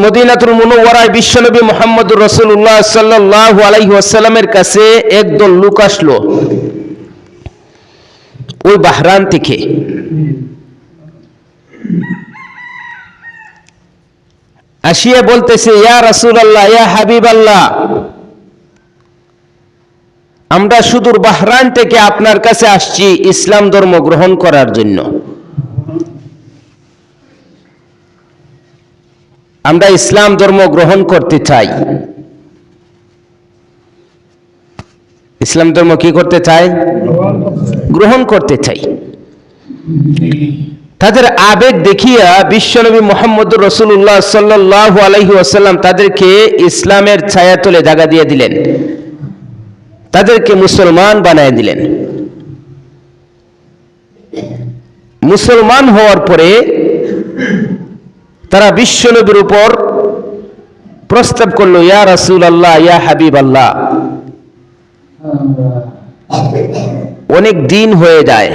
মদিনাতুল মুনাওয়ারায় বিশ্বনবী মুহাম্মদুর রাসূলুল্লাহ সাল্লাল্লাহু আলাইহি ওয়াসাল্লামের কাছে একদল লোক আসলো ওই বাহরান থেকে। আসিয়া বলতেছে, ইয়া রাসূলুল্লাহ, ইয়া হাবিবাল্লাহ, আমরা সুদূর বাহরান থেকে আপনার কাছে আসছি ইসলাম ধর্ম গ্রহণ করার জন্য। আমরা ইসলাম ধর্ম গ্রহণ করতে চাই। ইসলাম ধর্ম কি করতে চাই? গ্রহণ করতে চাই। তাদের আবেগ দেখিয়া বিশ্বনবী মুহাম্মদুর রাসূলুল্লাহ সাল্লাল্লাহু আলাইহি ওয়াসাল্লাম তাদেরকে ইসলামের ছায়াতলে জায়গা দিয়ে দিলেন, তাদেরকে মুসলমান বানায় দিলেন। মুসলমান হওয়ার পরে তারা বিশ্বনবীর উপর প্রস্তাব করলো, ইয়া রাসূলুল্লাহ, ইয়া হাবিবাল্লাহ, অনেক দিন হয়ে যায়,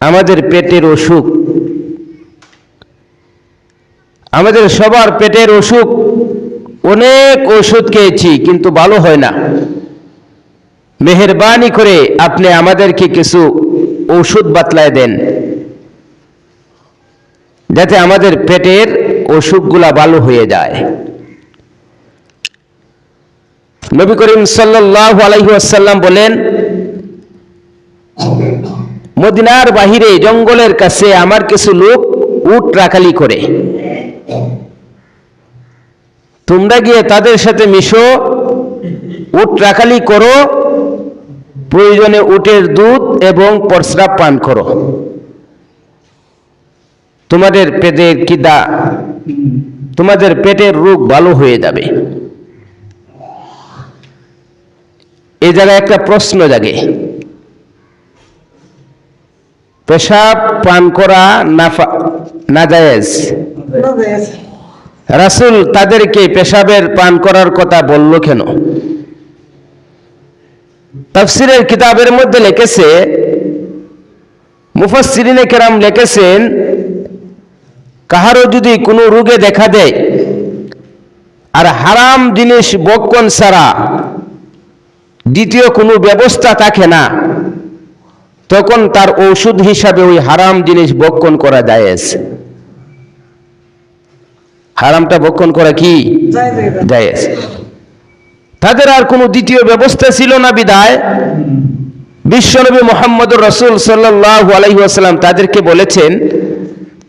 আমাদের পেটের অসুখ, আমাদের সবার পেটের অসুখ, অনেক ওষুধ খেয়েছি কিন্তু ভালো হয় না, মেহেরবানি করে আপনি আমাদেরকে কিছু ওষুধ বাতলায় দেন যাতে আমাদের পেটের অসুখগুলা ভালো হয়ে যায়। নবী করিম সাল্লাল্লাহু আলাইহি ওয়াসাল্লাম বলেন, মদিনার বাহিরে জঙ্গলের কাছে আমার কিছু লোক উট রাখালি করে, তোমরা গিয়ে তাদের সাথে মিশো, উট রাখালি করো, প্রয়োজনে উটের দুধ এবং প্রস্রাব পান করো, তোমাদের পেটের খিদা, তোমাদের পেটের রোগ ভালো হয়ে যাবে। এই জায়গায় একটা প্রশ্ন জাগে, পেশাব পান করা নাজায়েজ, রাসূল তাদেরকে পেশাবের পান করার কথা বলল কেন? তাফসীরের কিতাবের মধ্যে লিখেছে, মুফাসসিরিনে কেরাম লিখেছেন, কাহারও যদি কোনো রোগে দেখা দেয় আর হারাম জিনিস ভক্ষণ ছাড়া দ্বিতীয় কোনো ব্যবস্থা থাকে না, তখন তার ঔষধ হিসাবে ওই হারাম জিনিস ভক্ষণ করা জায়েজ। হারামটা ভক্ষণ করা কি জায়েজ। তাদের আর কোনো দ্বিতীয় ব্যবস্থা ছিল না বিধায় বিশ্বনবী মুহাম্মদুর রাসূল সাল্লাল্লাহু আলাইহি ওয়াসাল্লাম তাদেরকে বলেছেন,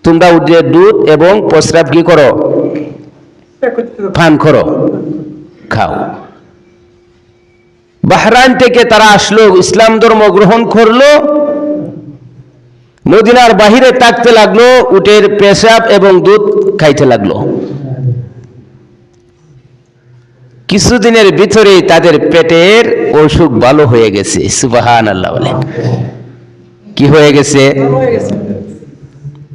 তোমরা উটের দুধ এবং প্রস্রাব কি করো? পান করো, খাও। বাহরাইন থেকে তারা আসলো, ইসলাম ধর্ম গ্রহণ করলো, মদিনার বাহিরে থাকতে লাগলো, উটের পেশাব এবং দুধ খাইতে লাগলো। কিছুদিনের ভিতরে তাদের পেটের অসুখ ভালো হয়ে গেছে। সুবহানাল্লাহ বলে, কি হয়ে গেছে?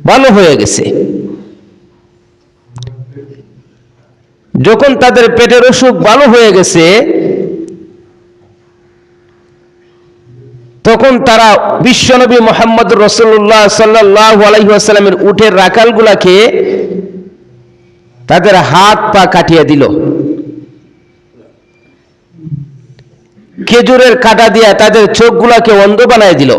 ভালো হয়ে গেছে। যখন তাদের পেটের অসুখ ভালো হয়ে গেছে, তখন তারা বিশ্বনবী মুহাম্মদুর রাসূলুল্লাহ সাল্লাল্লাহু আলাইহি ওয়াসাল্লামের উটের রাখালগুলাকে তাদের হাত পা কাটিয়ে দিল, খেজুরের কাঁটা দিয়া তাদের চোখগুলাকে অন্ধ বানায় দিল,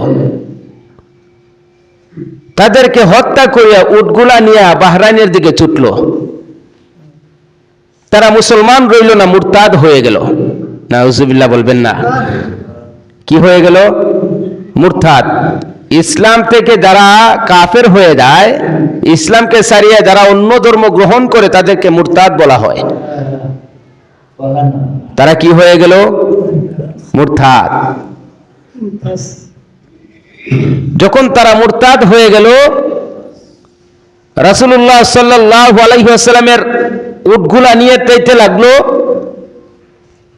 তাদেরকে হত্যা করিয়া উটগুলা নিয়ে বাহরাইনের দিকে ছুটল। তারা মুসলমান রইল না, মুরতাদ হয়ে গেল। নাউজুবিল্লাহ বলবেন না। কি হয়ে গেল? মুরতাদ। ইসলাম থেকে যারা কাফের হয়ে যায়, ইসলামকে ছাড়িয়ে যারা অন্য ধর্ম গ্রহণ করে, তাদেরকে মুরতাদ বলা হয়। তারা কি হয়ে গেল? মুরতাদ। যখন তারা মুরতাদ হয়ে গেল, রাসূলুল্লাহ সাল্লাল্লাহু আলাইহি ওয়াসাল্লামের উটগুলা নিয়ে যাইতে লাগলো।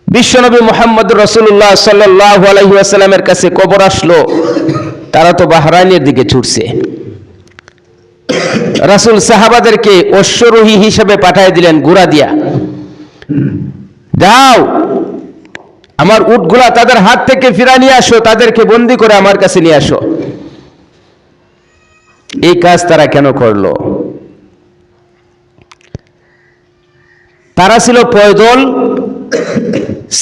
বিশ্বনবী মুহাম্মদুর রাসূলুল্লাহ সাল্লাল্লাহু আলাইহি ওয়াসাল্লামের কাছে খবর আসলো, তারা তো বাহরাইনের দিকে ছুটছে। রাসূল সাহাবাদেরকে অশ্বরোহী হিসেবে পাঠিয়ে দিলেন ঘোড়া দিয়া, যাও আমার উটগুলা তাদের হাত থেকে ফিরা নিয়ে আসো, তাদেরকে বন্দী করে আমার কাছে নিয়ে আসো। এই কাজ তারা কেন করলো? তারা ছিল পয়দল,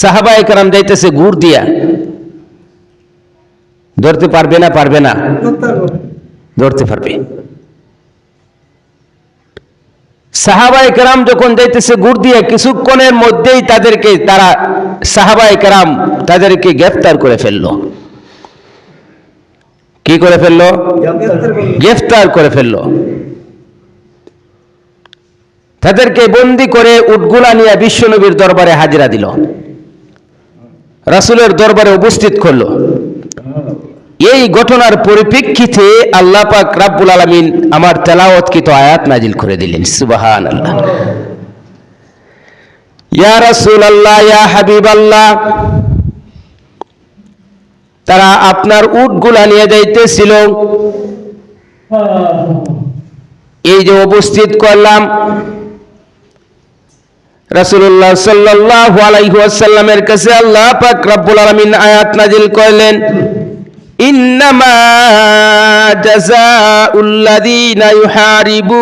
সাহাবায়ে কেরাম যাইতেছে গুড় দিয়া। ধরতে পারবে না? পারবে না? ধরতে পারবে। সাহাবায়ে কেরাম যখন যাইতেছে গুড় দিয়ে, কিছুক্ষণের মধ্যেই সাহাবায়ে কেরাম তাদেরকে গ্রেফতার করে ফেললো। কি করে ফেললো? গ্রেফতার করে ফেললো। তাদেরকে বন্দী করে উটগুলা নিয়ে বিশ্বনবীর দরবারে হাজিরা দিল, রাসূলের দরবারে উপস্থিত করলো। এই ঘটনার পরিপ্রেক্ষিতে আল্লাহ পাক রব্বুল আলামিন আমার তেলাওয়াতকৃত আয়াত নাজিল করে দিলেন। সুবহানাল্লাহ। ইয়া রাসূলুল্লাহ, ইয়া হাবিবাল্লাহ, তারা আপনার উটগুলা নিয়ে যাইতেছিল, এই যে উপস্থিত করলাম। রাসূলুল্লাহ সাল্লাল্লাহু আলাইহি ওয়াসাল্লামের কাছে আল্লাহ পাক রব্বুল আলামিন আয়াত নাজিল করলেন, ইন্নামা জাযাউল্লাযীনা ইউহারিবুনাল্লাহ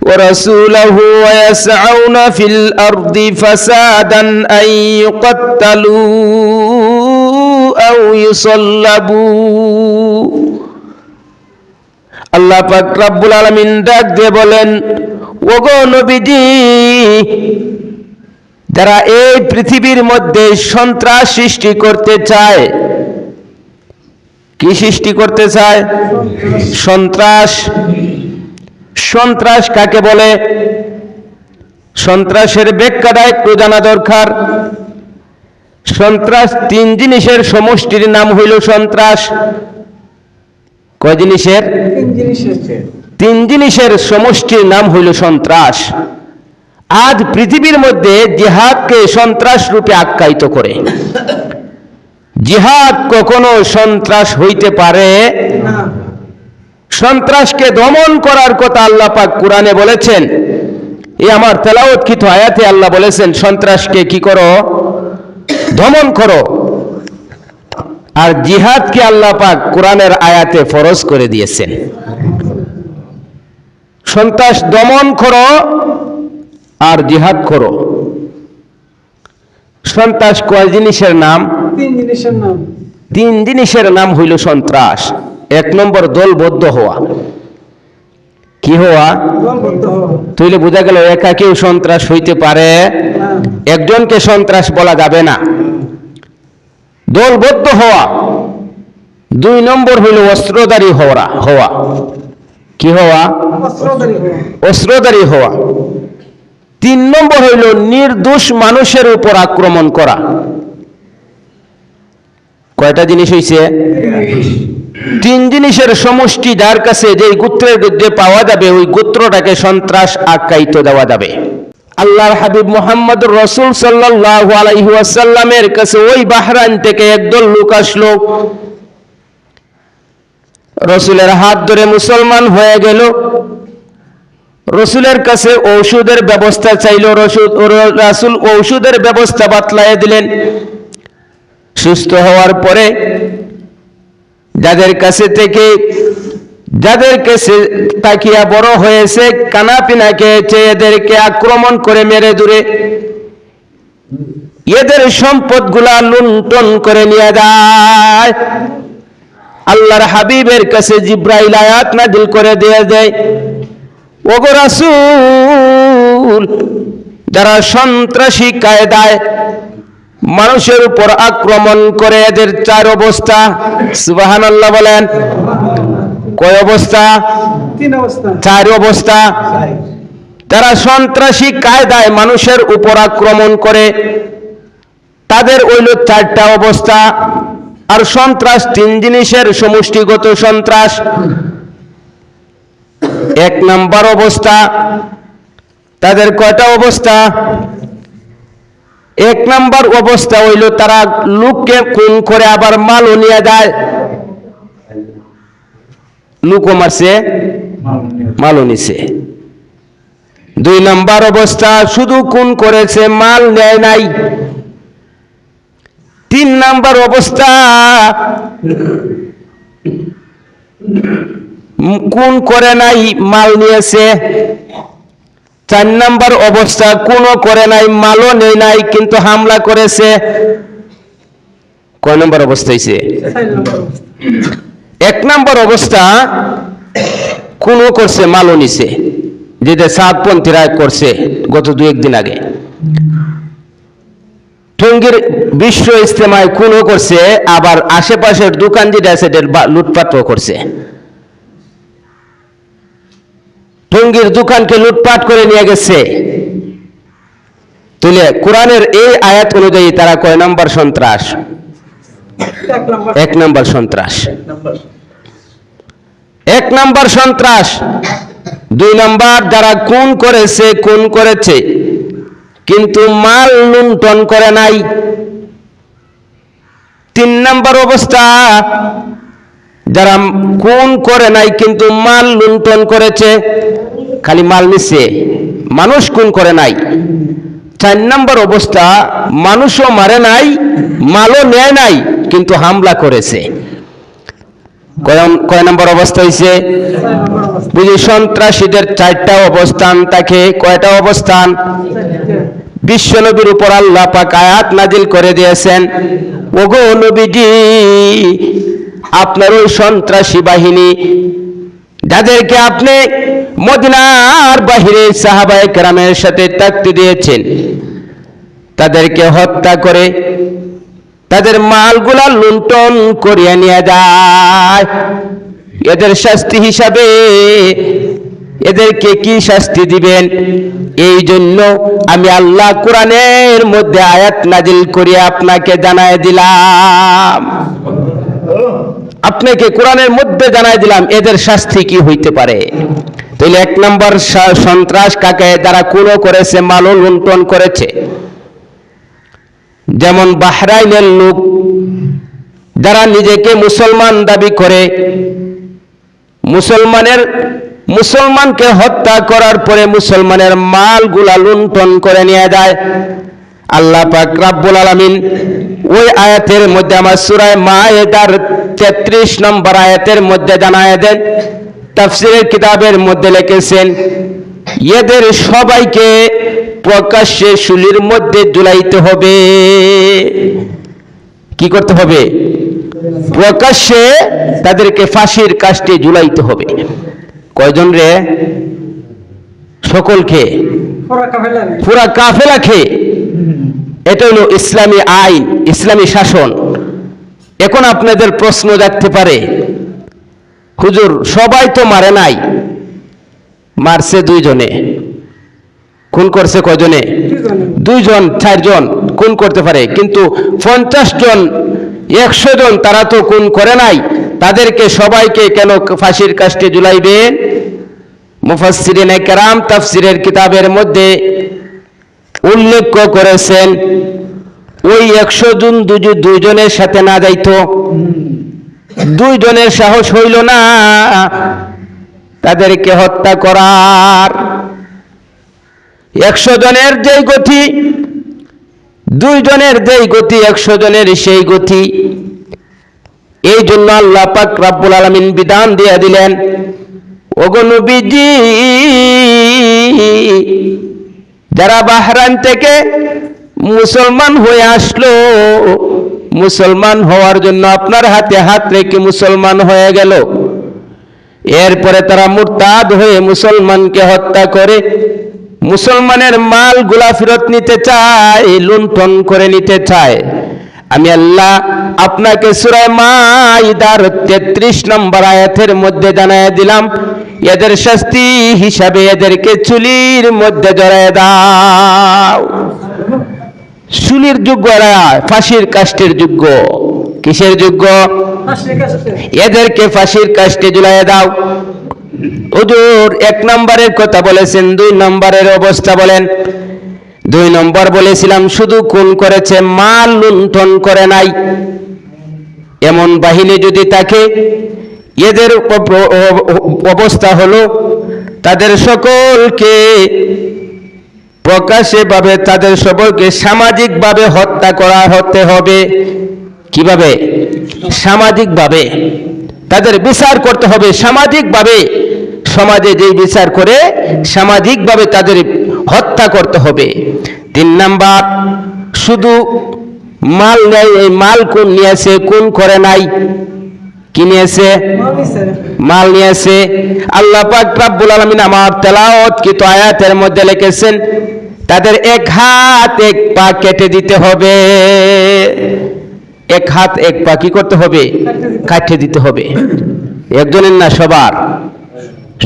ওয়া রাসূলাহু ওয়া ইয়াসআউনা ফিল আরদি ফাসাদান আন ইউকাত্তালু আও ইউসাল্লাবু। আল্লাহ পাক রব্বুল আলামিন ডাক দিয়ে বলেন, ওগো নবীজি, যারা এই পৃথিবীর মধ্যে সন্ত্রাস সৃষ্টি করতে চায়, কি সৃষ্টি করতে চায়? সন্ত্রাস। সন্ত্রাস কাকে বলে? সন্ত্রাসের ব্যাখ্যাটা একটু জানা দরকার। সন্ত্রাস তিন জিনিসের সমষ্টির নাম হইল সন্ত্রাস। কয় জিনিসের? তিন জিনিসের সমষ্টির নাম হইল সন্ত্রাস। আজ পৃথিবীর মধ্যে জিহাদকে সন্ত্রাস রূপে আখ্যায়িত করে। জিহাদ কখনো সন্ত্রাস হইতে পারে না। সন্ত্রাসকে দমন করার কথা আল্লাহ পাক কুরআনে বলেছেন। এই আমার তেলাওয়াতকৃত আয়াতে আল্লাহ বলেছেন, সন্ত্রাসকে কি করো? দমন করো। আর জিহাদকে আল্লাহ পাক কুরআনের আয়াতে ফরজ করে দিয়েছেন। সন্ত্রাস দমন করো আর জিহাদ করো। সন্ত্রাস কয় জিনিসের নাম? তিন জিনিসের নাম। তিন জিনিসের নাম হইল সন্ত্রাস। এক নম্বর, দলবদ্ধ হওয়া। কি হওয়া? তাইলে বোঝা গেল একা কেউ সন্ত্রাস হইতে পারে? একজনকে সন্ত্রাস বলা যাবে না। দলবদ্ধ হওয়া। দুই নম্বর হইল অস্ত্রধারী হওয়া। কি হওয়া? অস্ত্রধারী হওয়া। তিন নম্বর হইল নির্দোষ মানুষের উপর আক্রমণ করা। কয়টা জিনিস হইছে? তিন জিনিসের সমষ্টি যার কাছে যে গোত্রের মধ্যে পাওয়া যাবে, ওই গোত্রটাকে সন্ত্রাস আখ্যায়িত দেওয়া যাবে। আল্লাহর হাবিব মুহাম্মদুর রাসূল সাল্লাল্লাহু আলাইহি ওয়াসাল্লামের কাছে ওই বাহরাইন থেকে একদল লোক আসলো, রাসূলের হাত ধরে মুসলমান হয়ে গেল। রাসূলের কাছে ঔষধের ব্যবস্থা চাইল। রাসূল ঔষধের ব্যবস্থা বাতলায় দিলেন। সুস্থ হওয়ার পরে যাদের কাছে তাকিয়া বড় হয়েছে, কানাপিনা খেয়েছে, এদেরকে আক্রমণ করে মেরে দূরে এদের সম্পদগুলা লুণ্ঠন করে নিয়ে যায়। আল্লাহর হাবিবের কাছে জিব্রাইল আয়াত নাযিল করে দিয়ে দেয়, ওগো রাসূল, যারা সন্ত্রাসী কায়দায় মানুষের উপর আক্রমণ করে, এদের চার অবস্থা। সুবহানাল্লাহ বলেন। কয় অবস্থা? তিন অবস্থা। চার অবস্থা। যারা সন্ত্রাসী কায়দায় মানুষের উপর আক্রমণ করে, তাদের হইল চারটা অবস্থা। আর সন্ত্রাস তিন জিনিসের সমষ্টিগত সন্ত্রাস। এক নাম্বার অবস্থা, তাদের কয়টা অবস্থা? এক নাম্বার অবস্থা হইল তারা লোককে খুন করে আবার মালও নিয়ে যায়। লোকও মারছে, মালও নিছে। দুই নাম্বার অবস্থা, শুধু খুন করেছে, মাল নেয় নাই। তিন নাম্বার অবস্থা, খুন করে নাই, মাল নিয়েছে। 4 নম্বর অবস্থা, খুনও করে নাই, মালও নেই নাই, কিন্তু হামলা করেছে। কয় নম্বর অবস্থা হইছে? 1 নম্বর অবস্থা, খুনও করছে, মালও নিছে, যেটা সাতপন্থীরা করছে গত 2-1 দিন আগে। টঙ্গীর বিশ্ব ইজতেমায় খুনও করছে, আবার আশেপাশের দোকান যেটা আছে লুটপাটও করছে। টঙ্গীর দোকানকে লুটপাট করে নিয়ে গেছে। তাহলে কোরআনের এই আয়াত অনুযায়ী তারা কয় নাম্বার সন্ত্রাস? 1 নাম্বার সন্ত্রাস। 1 নাম্বার সন্ত্রাস। 2 নাম্বার, যারা খুন করেছে কিন্তু মাল লুণ্ঠন করে নাই। 3 নাম্বার অবস্থা, যারা খুন করে নাই কিন্তু মাল লুণ্ঠন করেছে, খালি মাল নিছে, মানুষ খুন করে নাই। 4 নাম্বার অবস্থা, মানুষও মারে নাই, মালও নেয় নাই, কিন্তু হামলা করেছে। কয় নাম্বার অবস্থা হয়েছে? বুঝি সন্ত্রাসীদের 4টা অবস্থান থাকে। কয়টা অবস্থান? বিশ্বনবীর উপর আল্লাহ পাক আয়াত নাজিল করে দিয়েছেন, ওগো নবীজি, আপনার ওই সন্ত্রাসী বাহিনী যাদেরকে আপনি মদিনার বাহিরে সাহাবায়ে কেরামের সাথে থাকতে দিয়েছেন, তাদেরকে হত্যা করে তাদের মালগুলা লুণ্ঠন করিয়ে নিয়ে যায়। এদের শাস্তি হিসাবে এদেরকে কি শাস্তি দিবেন? এই জন্য আমি আল্লাহ কোরআনের মধ্যে আয়াত নাজিল করিয়ে আপনাকে জানায় দিলাম, আপনাকে কোরআনের মধ্যে জানায় দিলাম এদের শাস্তি কি হইতে পারে। তাহলে 1 নম্বর সন্ত্রাস কাকে? যারা খুনও করেছে, মালও লুণ্ঠন করেছে। যেমন বাহরাইনের লোক, যারা নিজেকে মুসলমান দাবি করে, মুসলমানকে হত্যা করার পরে মুসলমানের মালগুলা লুণ্ঠন করে নিয়ে যায়। আল্লাহ পাক রব্বুল আলামিন ওই আয়াতের মধ্যে, আমার সূরা মায়েদার 33 নম্বর আয়াতের মধ্যে জানায় দেন, তাফসীরের কিতাবের মধ্যে লিখেছেন, এদের সবাইকে প্রকাশ্যে শুলির মধ্যে ঝুলাইতে হবে। কি করতে হবে? প্রকাশ্যে তাদেরকে ফাঁসির কাস্টে ঝুলাইতে হবে। কয়জন রে? সকলকে, পুরা কাফেলাকে। এটা হলো ইসলামী আইন, ইসলামী শাসন। এখন আপনাদের প্রশ্ন জাগতে পারে, হুজুর সবাই তো মারে নাই, মারছে 2 জনে। খুন করছে কয়জনে? 2 জন, 4 জন খুন করতে পারে, কিন্তু 50 জন, 100 জন তারা তো খুন করে নাই। তাদেরকে সবাইকে কেন ফাঁসির কাস্টে ঝুলাইবেন? মুফাসসিরিনে কেরাম তাফসীরের কিতাবের মধ্যে উল্লেখ করেছেন, ওই 100 জন 2 জনের সাথে না যাইতো, 2 জনের সাহস হইল না তাদেরকে হত্যা করার। 100 জনের যেই গতি, 2 জনের যেই গতি, 100 জনের সেই গতি। এই জন্য আল্লাহ পাক রব্বুল আলামিন বিধান দিয়ে দিলেন, ওগো নবীজি, যারা বাহরাইন থেকে মুসলমান হয়ে আসলো, মুসলমান হওয়ার জন্য আপনার হাতে হাত রেখে মুসলমান হয়ে গেল, এরপরে তারা মুরতাদ হয়ে মুসলমানকে হত্যা করে মুসলমানের মালগুলা ফেরত নিতে চায়, লুণ্ঠন করে নিতে চায়। আমি আল্লাহ আপনাকে সূরা মাইদার 33 নম্বর আয়াতের মধ্যে জানায় দিলাম, এদের শাস্তি হিসাবে এদেরকে চুলির মধ্যে জড়ায় দাও। চুলির যোগ্য এরা, ফাঁসির কাস্টের যোগ্য। কিসের যোগ্য? এদেরকে ফাঁসির কাস্টে ঝুলাইয়া দাও। হুজুর 1 নম্বরের কথা বলেছেন, 2 নম্বরের অবস্থা বলেন। 2 নম্বর বলেছিলাম শুধু খুন করেছে, মাল লুণ্ঠন করে নাই। এমন বাহিনী যদি থাকে, এদের অবস্থা হলো তাদের সকলকে প্রকাশ্যে ভাবে, তাদের সকলকে সামাজিক ভাবে হত্যা করা হতে হবে। কিভাবে? সামাজিক ভাবে। তাদের বিচার করতে হবে সামাজিকভাবে। সমাজে যেই বিচার করে সামাজিকভাবে তাদের হত্যা করতে হবে। 3 নাম্বার, শুধু মাল নেয়, এই মাল কোন নিয়েছে, কোন করে নাই, কি নিয়েছে? মাল নিয়েছে। আল্লাহ পাক রব্বুল আলামিন আমার তেলাওয়াতকৃত আয়াতের মধ্যে লিখেছেন তাদের 1 হাত 1 পা কেটে দিতে হবে। 1 হাত 1 পা কি করতে হবে? কাটে দিতে হবে। একজনের না, সবার,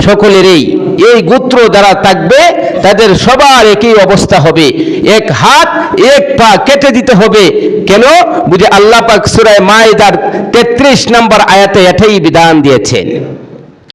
সকলেরই। এই গোত্র যারা থাকবে তাদের সবার একই অবস্থা হবে। 1 হাত 1 পা কেটে দিতে হবে। কেন? বুঝে আল্লাহ পাক সূরা মাইদার 33 নম্বর আয়াতে এটাই বিধান দিয়েছেন।